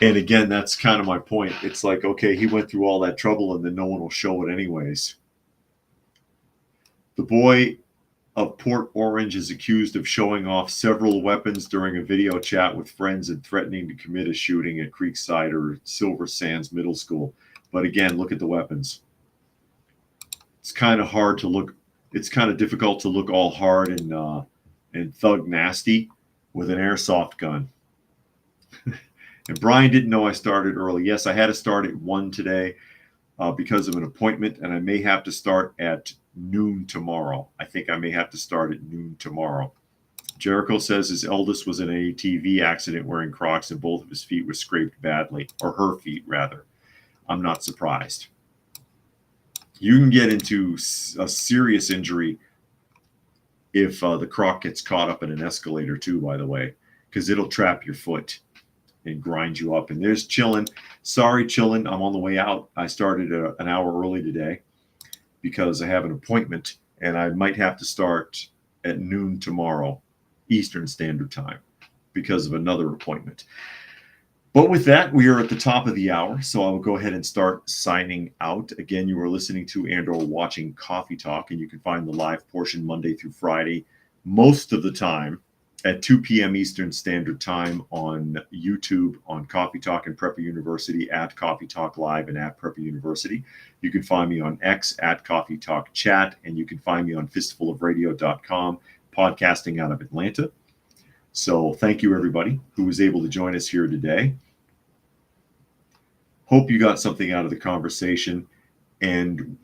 And again, that's kind of my point. It's like, okay, he went through all that trouble and then no one will show it anyways. The boy of Port Orange is accused of showing off several weapons during a video chat with friends and threatening to commit a shooting at Creekside or Silver Sands Middle School. But again, look at the weapons. It's kind of hard to look. It's kind of difficult to look all hard and thug nasty with an airsoft gun. And Brian didn't know I started early. Yes, I had to start at 1 today because of an appointment, and I may have to start at noon tomorrow. I think I may have to start at noon tomorrow. Jericho says his eldest was in an ATV accident wearing Crocs, and both of his feet were scraped badly, or her feet rather. I'm not surprised. You can get into a serious injury if the croc gets caught up in an escalator too, by the way, because it'll trap your foot and grind you up. And there's Chillin. Sorry, Chillin, I'm on the way out. I started an hour early today because I have an appointment, and I might have to start at noon tomorrow, Eastern Standard Time, because of another appointment. But with that, we are at the top of the hour, so I will go ahead and start signing out. Again, you are listening to and/or watching Coffee Talk, and you can find the live portion Monday through Friday, most of the time at 2 p.m. Eastern Standard Time on YouTube, on Coffee Talk and Prepper University, at Coffee Talk Live and at Prepper University. You can find me on X at Coffee Talk Chat, and you can find me on fistfulofradio.com, podcasting out of Atlanta. So thank you, everybody who was able to join us here today. Hope you got something out of the conversation. And